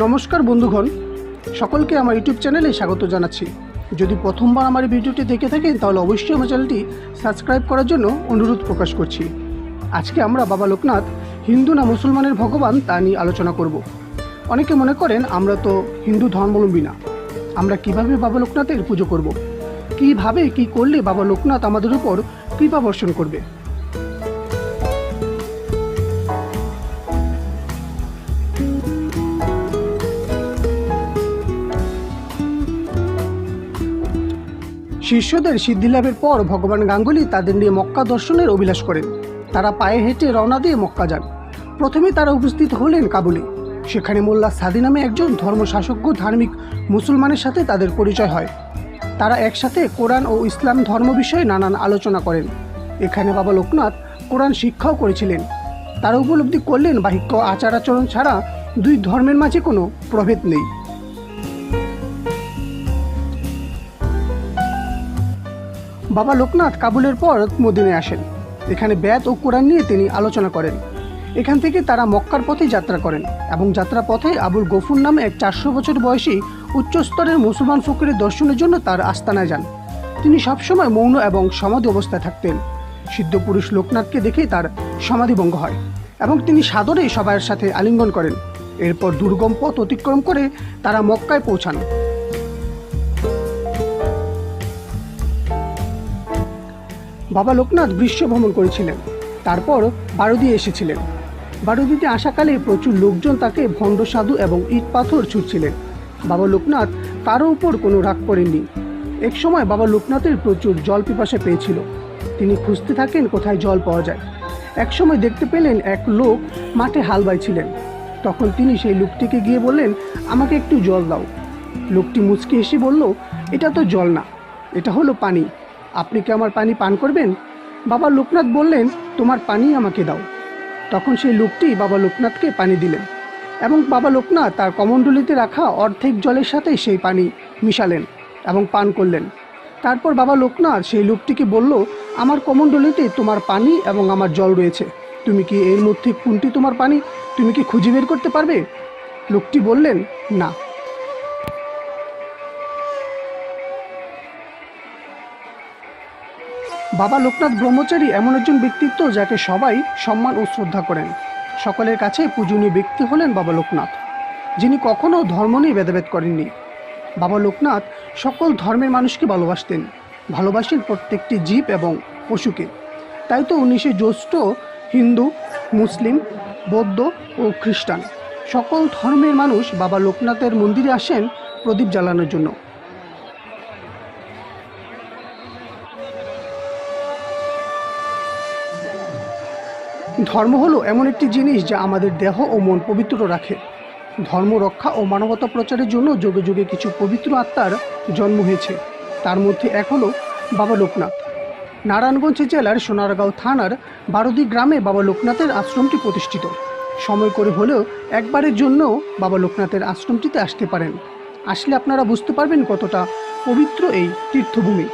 নমস্কার বন্ধুগণ, সকলকে আমার ইউটিউব চ্যানেলে স্বাগত জানাচ্ছি। যদি প্রথমবার আমার ভিডিওটি দেখে থাকেন তাহলে অবশ্যই আমার চ্যানেলটি সাবস্ক্রাইব করার জন্য অনুরোধ প্রকাশ করছি। আজকে আমরা বাবা লোকনাথ হিন্দু না মুসলমানের ভগবান তা নিয়ে আলোচনা করব। অনেকে মনে করেন আমরা তো হিন্দু ধর্মাবলম্বী না, আমরা কিভাবে বাবা লোকনাথের পুজো করব, কিভাবে কি করলে বাবা লোকনাথ আমাদের উপর কৃপা বর্ষণ করবে। শিষ্যদের সিদ্ধিলাভের পর ভগবান গাঙ্গুলি তাদের নিয়ে মক্কা দর্শনের অভিলাষ করেন। তারা পায়ে হেঁটে রওনা দিয়ে মক্কা যান। প্রথমে তারা উপস্থিত হলেন কাবুলে। সেখানে মোল্লা সাদি নামে একজন ধর্মশাসকজ্ঞ ধার্মিক মুসলমানের সাথে তাদের পরিচয় হয়। তারা একসাথে কোরআন ও ইসলাম ধর্ম বিষয়ে নানান আলোচনা করেন। এখানে বাবা লোকনাথ কোরআন শিক্ষাও করেছিলেন। তারা উপলব্ধি করলেন বাহিক্য আচার আচরণ ছাড়া দুই ধর্মের মাঝে কোনো প্রভেদ নেই। বাবা লোকনাথ কাবুলের পর মদিনায় আসেন। এখানে বেদ ও কোরআন নিয়ে তিনি আলোচনা করেন। এখান থেকে তারা মক্কার পথে যাত্রা করেন এবং যাত্রা পথে আবুল গফুর নামে এক 400 বছর বয়সী উচ্চস্তরের মুসলমান ফকিরের দর্শনের জন্য তার আস্তানায় যান। তিনি সবসময় মৌন এবং সমাধি অবস্থায় থাকতেন। সিদ্ধ পুরুষ লোকনাথকে দেখেই তার সমাধিভঙ্গ হয় এবং তিনি সাদরে সবার সাথে আলিঙ্গন করেন। এরপর দুর্গম পথ অতিক্রম করে তারা মক্কায় পৌঁছান। বাবা লোকনাথ বিশ্ব ভ্রমণ করেছিলেন। তারপর বারুদি এসেছিলেন। বারুদিতে আসাকালে প্রচুর লোকজন তাকে ভণ্ড সাধু এবং ইট পাথর ছুঁড়ছিলেন। বাবা লোকনাথ কারো উপর কোনো রাগ করেননি। এক সময় বাবা লোকনাথের প্রচুর জল পিপাসা পেয়েছিল। তিনি খুঁজতে থাকেন কোথায় জল পাওয়া যায়। এক সময় দেখতে পেলেন এক লোক মাঠে হাল বাইছিলেন। তখন তিনি সেই লোকটিকে গিয়ে বললেন, আমাকে একটু জল দাও। লোকটি মুচকি হেসে বলল, এটা তো জল না, এটা হলো পানি। আপনি কি আমার পানি পান করবেন? বাবা লোকনাথ বললেন, তোমার পানি আমাকে দাও। তখন সেই লোকটি বাবা লোকনাথকে পানি দিলেন এবং বাবা লোকনাথ তার কমণ্ডলিতে রাখা অর্ধেক জলের সাথে সেই পানি মিশালেন এবং পান করলেন। তারপর বাবা লোকনাথ সেই লোকটিকে বলল, আমার কমণ্ডলিতে তোমার পানি এবং আমার জল রয়েছে, তুমি কি এর মধ্যে কোনটি তোমার পানি তুমি কি খুঁজে বের করতে পারবে? লোকটি বললেন, না। বাবা লোকনাথ ব্রহ্মচারী এমন একজন ব্যক্তিত্ব যাকে সবাই সম্মান ও শ্রদ্ধা করেন। সকলের কাছে পূজনীয় ব্যক্তি হলেন বাবা লোকনাথ, যিনি কখনো ধর্ম নিয়ে ভেদাভেদ করেননি। বাবা লোকনাথ সকল ধর্মের মানুষকে ভালোবাসতেন, ভালোবাসেন প্রত্যেকটি জীব এবং পশুকে। তাই তো 19শে জ্যৈষ্ঠ হিন্দু, মুসলিম, বৌদ্ধ ও খ্রিস্টান সকল ধর্মের মানুষ বাবা লোকনাথের মন্দিরে আসেন প্রদীপ জ্বালানোর জন্য। ধর্ম হলো এমন একটি জিনিস যা আমাদের দেহ ও মন পবিত্র রাখে। ধর্ম রক্ষা ও মানবতা প্রচারের জন্য যুগে যুগে কিছু পবিত্র আত্মার জন্ম হয়েছে। তার মধ্যে এক হলো বাবা লোকনাথ। নারায়ণগঞ্জ জেলার সোনারগাঁও থানার বারুদি গ্রামে বাবা লোকনাথের আশ্রমটি প্রতিষ্ঠিত। সময় করে হলেও একবারের জন্য বাবা লোকনাথের আশ্রমটিতে আসতে পারেন। আসলে আপনারা বুঝতে পারবেন কতটা পবিত্র এই তীর্থভূমি।